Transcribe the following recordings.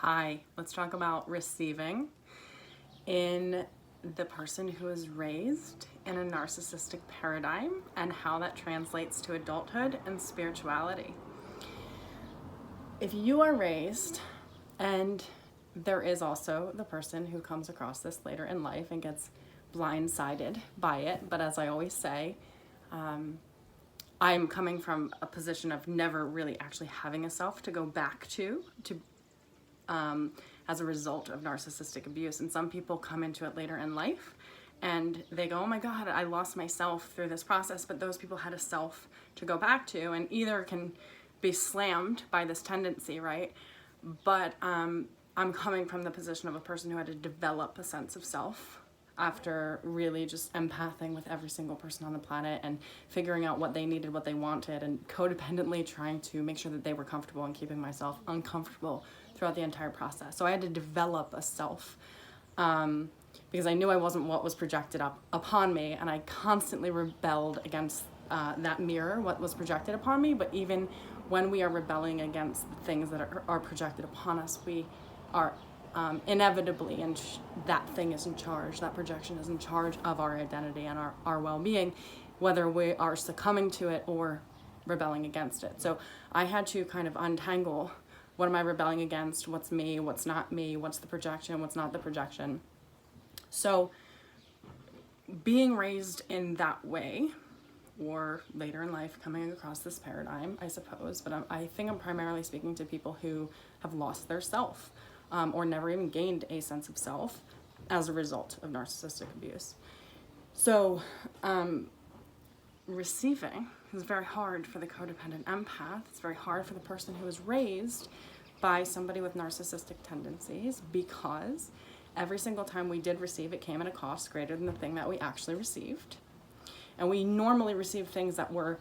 Hi, let's talk about receiving in the person who is raised in a narcissistic paradigm and how that translates to adulthood and spirituality. If you are raised, and there is also the person who comes across this later in life and gets blindsided by it, but as I always say, I'm coming from a position of never really actually having a self to go back to as a result of narcissistic abuse. And some people come into it later in life and they go, oh my God, I lost myself through this process. But those people had a self to go back to, and either can be slammed by this tendency, right? But I'm coming from the position of a person who had to develop a sense of self after really just empathing with every single person on the planet and figuring out what they needed, what they wanted, and codependently trying to make sure that they were comfortable and keeping myself uncomfortable throughout the entire process. So I had to develop a self because I knew I wasn't what was projected upon me, and I constantly rebelled against that mirror, what was projected upon me. But even when we are rebelling against the things that are projected upon us, we are inevitably, and that thing is in charge, that projection is in charge of our identity and our well-being, whether we are succumbing to it or rebelling against it. So I had to kind of untangle, what am I rebelling against? What's me? What's not me? What's the projection? What's not the projection? So being raised in that way, or later in life coming across this paradigm, I suppose, but I think I'm primarily speaking to people who have lost their self, or never even gained a sense of self as a result of narcissistic abuse. So receiving is very hard for the codependent empath. It's very hard for the person who was raised by somebody with narcissistic tendencies, because every single time we did receive, it came at a cost greater than the thing that we actually received. And we normally receive things that were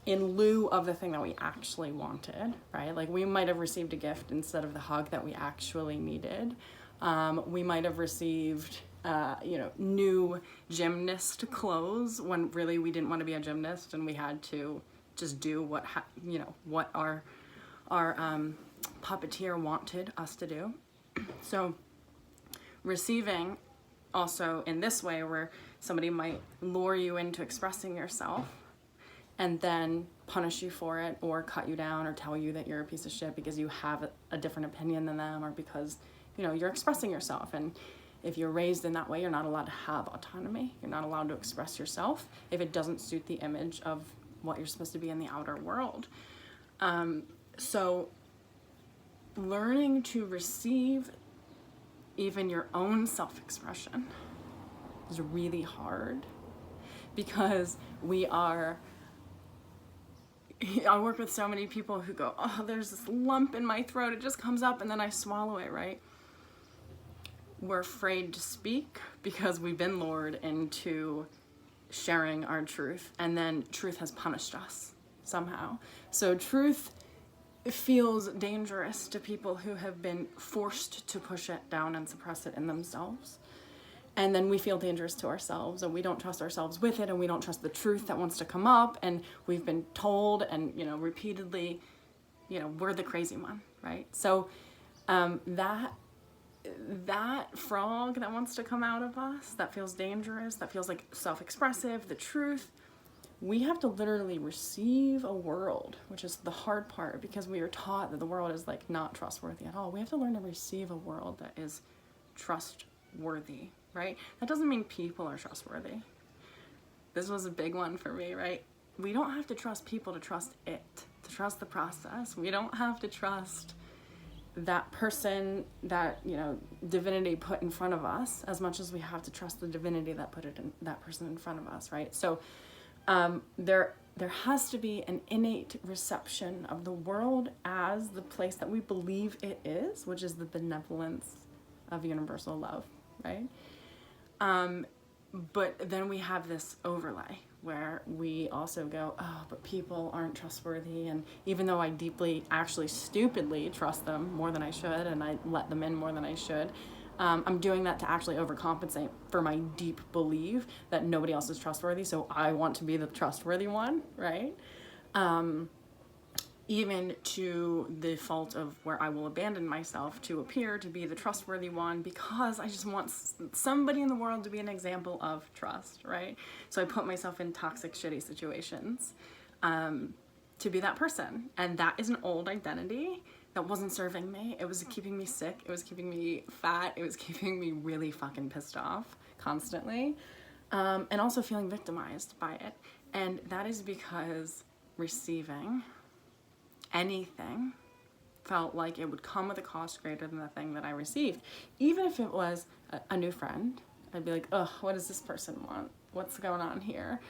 in lieu of the thing that we actually wanted, right? Like we might have received a gift instead of the hug that we actually needed. We might have received new gymnast clothes when really we didn't want to be a gymnast, and we had to just do what our puppeteer wanted us to do. So receiving also in this way, where somebody might lure you into expressing yourself and then punish you for it, or cut you down, or tell you that you're a piece of shit because you have a different opinion than them, or because you're expressing yourself. And if you're raised in that way, you're not allowed to have autonomy. You're not allowed to express yourself if it doesn't suit the image of what you're supposed to be in the outer world. So learning to receive even your own self-expression is really hard, because I work with so many people who go, oh, there's this lump in my throat, it just comes up and then I swallow it, right? We're afraid to speak because we've been lured into sharing our truth, and then truth has punished us somehow. So truth feels dangerous to people who have been forced to push it down and suppress it in themselves. And then we feel dangerous to ourselves, and we don't trust ourselves with it, and we don't trust the truth that wants to come up, and we've been told and repeatedly, we're the crazy one, right? So that frog that wants to come out of us, that feels dangerous, that feels like self-expressive, the truth, we have to literally receive a world, which is the hard part, because we are taught that the world is like not trustworthy at all. We have to learn to receive a world that is trustworthy, right? That doesn't mean people are trustworthy. This was a big one for me, right? We don't have to trust people to trust it, to trust the process. We don't have to trust that person, that divinity put in front of us, as much as we have to trust the divinity that put that person in front of us, right? So there has to be an innate reception of the world as the place that we believe it is, which is the benevolence of universal love, right? But then we have this overlay where we also go, oh, but people aren't trustworthy, and even though I deeply, actually stupidly trust them more than I should, and I let them in more than I should, I'm doing that to actually overcompensate for my deep belief that nobody else is trustworthy, so I want to be the trustworthy one, right? even to the fault of where I will abandon myself to appear to be the trustworthy one, because I just want somebody in the world to be an example of trust, right? So I put myself in toxic, shitty situations to be that person. And that is an old identity that wasn't serving me. It was keeping me sick. It was keeping me fat. It was keeping me really fucking pissed off constantly. And also feeling victimized by it. And that is because receiving anything felt like it would come with a cost greater than the thing that I received. Even if it was a new friend, I'd be like, ugh, what does this person want? What's going on here?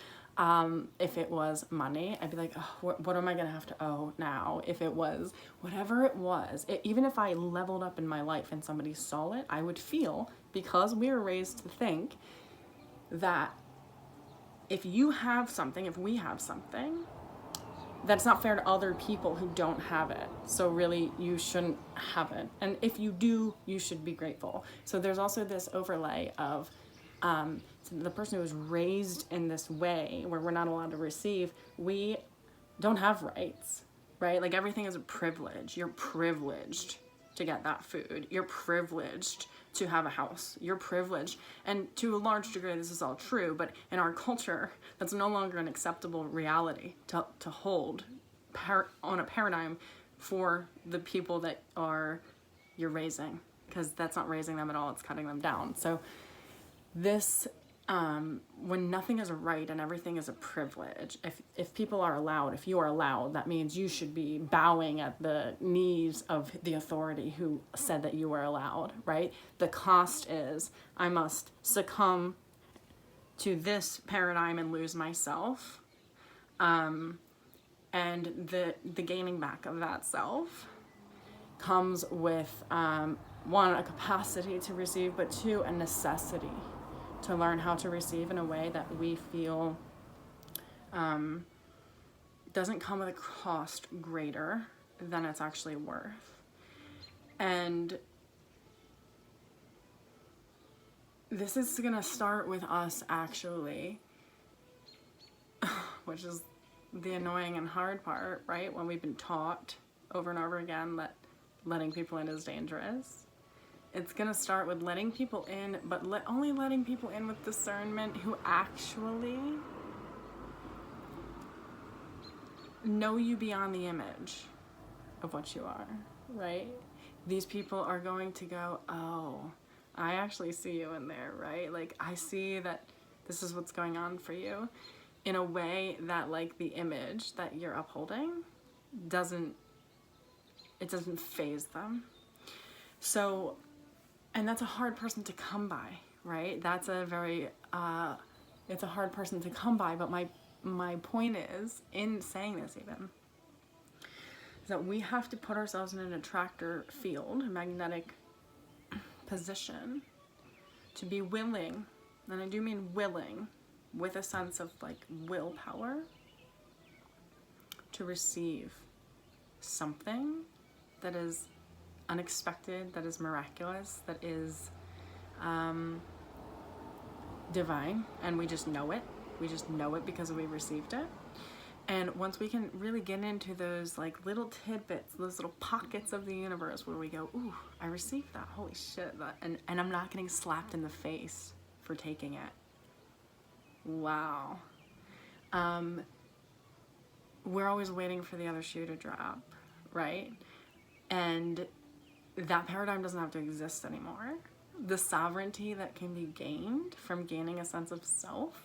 If it was money, I'd be like, oh, what am I gonna have to owe now? If it was whatever it was, even if I leveled up in my life and somebody saw it, I would feel, because we were raised to think that if you have something, if we have something, that's not fair to other people who don't have it. So really, you shouldn't have it. And if you do, you should be grateful. So there's also this overlay of the person who was raised in this way where we're not allowed to receive, we don't have rights, right? Like everything is a privilege. You're privileged to get that food. You're privileged to have a house. You're privileged. And to a large degree, this is all true, but in our culture, that's no longer an acceptable reality to hold on a paradigm for the people that you're raising, because that's not raising them at all, it's cutting them down. So this, when nothing is a right and everything is a privilege, if people are allowed, if you are allowed, that means you should be bowing at the knees of the authority who said that you were allowed, right? The cost is I must succumb to this paradigm and lose myself. And the gaining back of that self comes with, one, a capacity to receive, but two, a necessity to learn how to receive in a way that we feel doesn't come with a cost greater than it's actually worth. And this is gonna start with us actually, which is the annoying and hard part, right? When we've been taught over and over again that letting people in is dangerous. It's gonna start with letting people in, but only letting people in with discernment who actually know you beyond the image of what you are, right? These people are going to go, oh, I actually see you in there, right? Like, I see that this is what's going on for you, in a way that, like, the image that you're upholding doesn't faze them. So, and that's a hard person to come by, right? That's a very, it's a hard person to come by, but my point is, in saying this even, is that we have to put ourselves in an attractor field, a magnetic position, to be willing, and I do mean willing, with a sense of like willpower, to receive something that is unexpected, that is miraculous, that is divine, and we just know it. We just know it because we received it. And once we can really get into those like little tidbits, those little pockets of the universe where we go, ooh, I received that, holy shit, and I'm not getting slapped in the face for taking it. Wow. We're always waiting for the other shoe to drop, right? And that paradigm doesn't have to exist anymore. The sovereignty that can be gained from gaining a sense of self,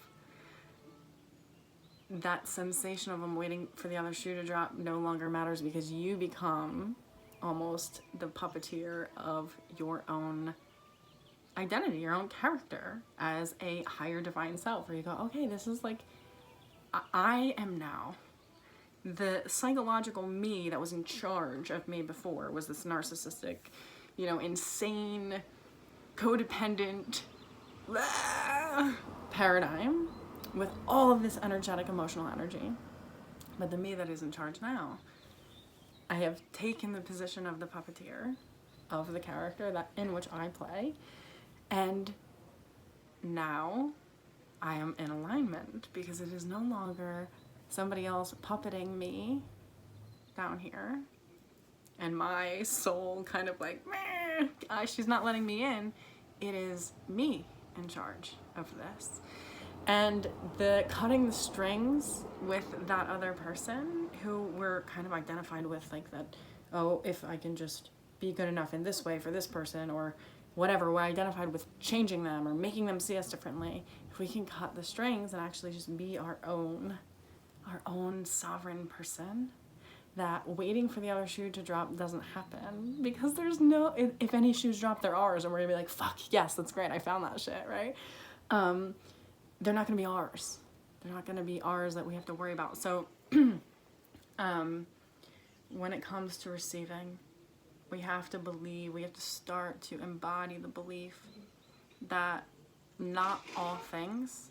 that sensation of I'm waiting for the other shoe to drop no longer matters, because you become almost the puppeteer of your own identity, your own character as a higher divine self, where you go, okay, this is like, I am now. The psychological me that was in charge of me before was this narcissistic, insane, codependent paradigm with all of this energetic, emotional energy. But the me that is in charge now, I have taken the position of the puppeteer of the character that in which I play, and now I am in alignment, because it is no longer somebody else puppeting me down here, and my soul kind of like, meh, she's not letting me in. It is me in charge of this. And the cutting the strings with that other person who we're kind of identified with, like that, oh, if I can just be good enough in this way for this person or whatever, we're identified with changing them or making them see us differently. If we can cut the strings and actually just be our own sovereign person, that waiting for the other shoe to drop doesn't happen, because there's no, if any shoes drop, they're ours, and we're gonna be like, fuck yes, that's great, I found that shit, right? They're not gonna be ours. They're not gonna be ours that we have to worry about. So when it comes to receiving, we have to believe, we have to start to embody the belief that not all things,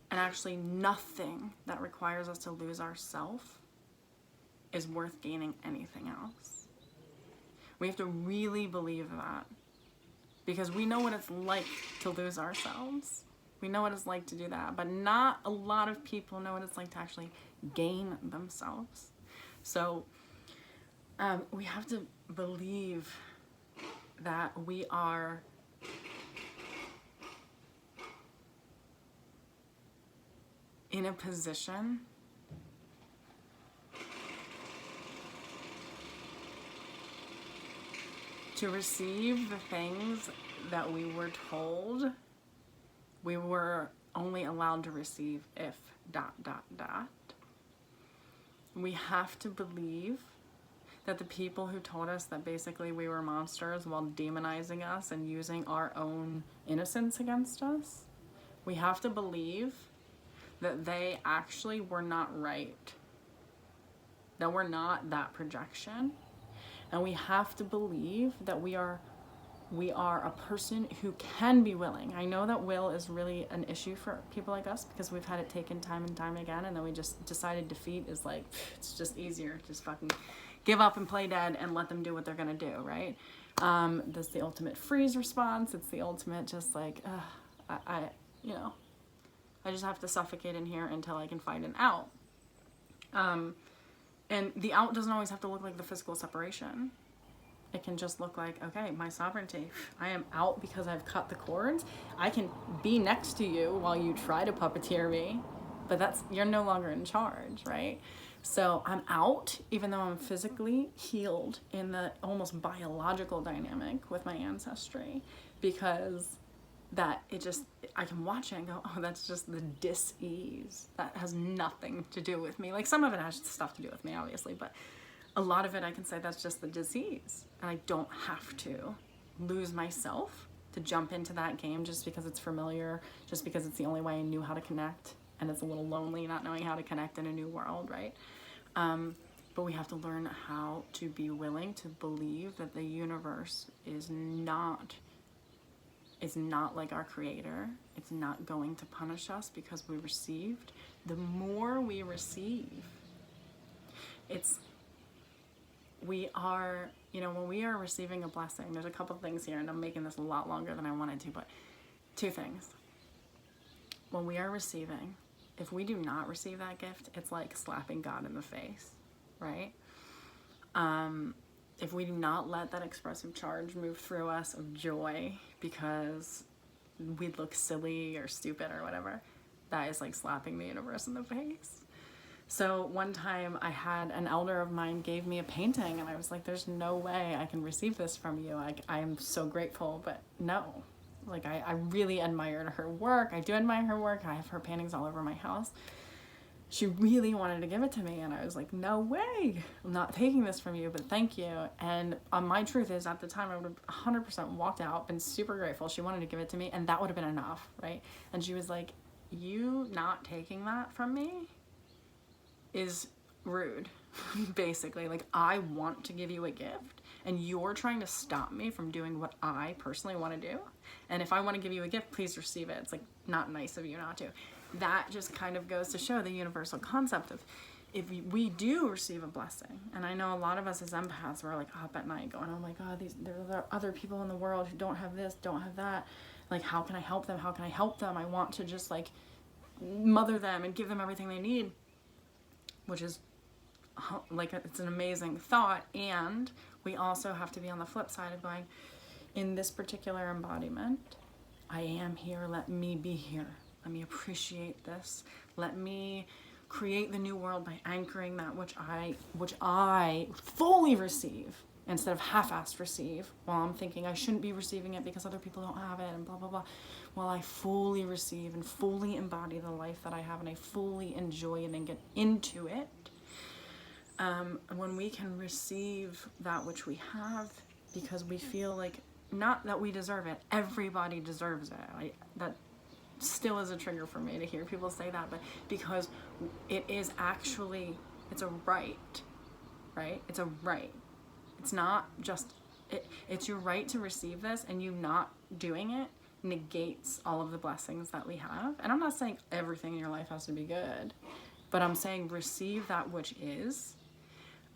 and actually nothing that requires us to lose ourselves, is worth gaining anything else. We have to really believe that, because we know what it's like to lose ourselves. We know what it's like to do that, but not a lot of people know what it's like to actually gain themselves. So we have to believe that we are in a position to receive the things that we were told we were only allowed to receive if ... We have to believe that the people who told us that basically we were monsters while demonizing us and using our own innocence against us, we have to believe that they actually were not right, that we're not that projection. And we have to believe that we are a person who can be willing. I know that will is really an issue for people like us, because we've had it taken time and time again, and then we just decided defeat is like, it's just easier, just fucking give up and play dead and let them do what they're gonna do, right? That's the ultimate freeze response. It's the ultimate just like, I just have to suffocate in here until I can find an out. And the out doesn't always have to look like the physical separation. It can just look like, okay, my sovereignty. I am out because I've cut the cords. I can be next to you while you try to puppeteer me, but you're no longer in charge, right? So I'm out, even though I'm physically healed in the almost biological dynamic with my ancestry, because I can watch it and go, oh, that's just the dis-ease. That has nothing to do with me. Like, some of it has stuff to do with me, obviously, but a lot of it I can say that's just the disease. And I don't have to lose myself to jump into that game just because it's familiar, just because it's the only way I knew how to connect, and it's a little lonely not knowing how to connect in a new world, right? But we have to learn how to be willing to believe that the universe is not like our creator. It's not going to punish us because we received. The more we receive, when we are receiving a blessing, there's a couple things here, and I'm making this a lot longer than I wanted to, but 2 things. When we are receiving, if we do not receive that gift, it's like slapping God in the face, right? If we do not let that expressive charge move through us of joy because we look silly or stupid or whatever, that is like slapping the universe in the face. So one time I had an elder of mine gave me a painting, and I was like, there's no way I can receive this from you. I am so grateful, but no. Like, I really admired her work. I do admire her work. I have her paintings all over my house. She really wanted to give it to me, and I was like, no way. I'm not taking this from you, but thank you. And my truth is, at the time, I would have 100% walked out, been super grateful. She wanted to give it to me, and that would have been enough, right? And she was like, you not taking that from me is rude, basically. Like, I want to give you a gift, and you're trying to stop me from doing what I personally want to do. And if I want to give you a gift, please receive it. It's like not nice of you not to. That just kind of goes to show the universal concept of, if we do receive a blessing, and I know a lot of us as empaths were like up at night going, oh my God, there are other people in the world who don't have this, don't have that. Like, how can I help them? How can I help them? I want to just like mother them and give them everything they need, which is like, it's an amazing thought. And we also have to be on the flip side of going, in this particular embodiment, I am here, let me be here. Let me appreciate this. Let me create the new world by anchoring that which I fully receive, instead of half-assed receive, while I'm thinking I shouldn't be receiving it because other people don't have it and blah, blah, blah. While I fully receive and fully embody the life that I have, and I fully enjoy it and get into it. When we can receive that which we have, because we feel like, not that we deserve it, everybody deserves it. That still is a trigger for me to hear people say that, but because it is actually, it's a right? It's a right. It's not just, it's your right to receive this, and you not doing it negates all of the blessings that we have. And I'm not saying everything in your life has to be good, but I'm saying receive that which is,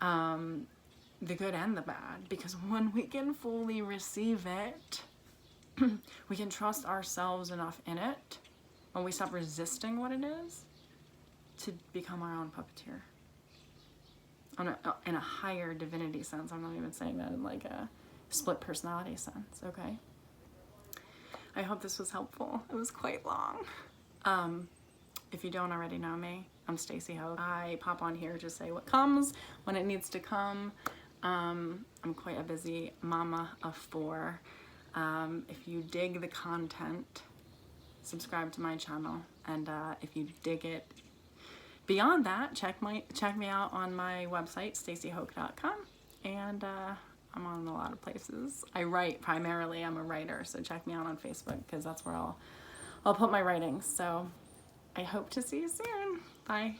the good and the bad, because when we can fully receive it, we can trust ourselves enough in it, when we stop resisting what it is, to become our own puppeteer. In a higher divinity sense. I'm not even saying that in like a split personality sense, okay? I hope this was helpful. It was quite long. If you don't already know me, I'm Stacy Hoch. I pop on here to say what comes when it needs to come. I'm quite a busy mama of 4. If you dig the content, subscribe to my channel, and if you dig it beyond that, check me out on my website, stacyhoch.com, and I'm on a lot of places. I write primarily. I'm a writer, so check me out on Facebook, because that's where I'll put my writings. So I hope to see you soon. Bye.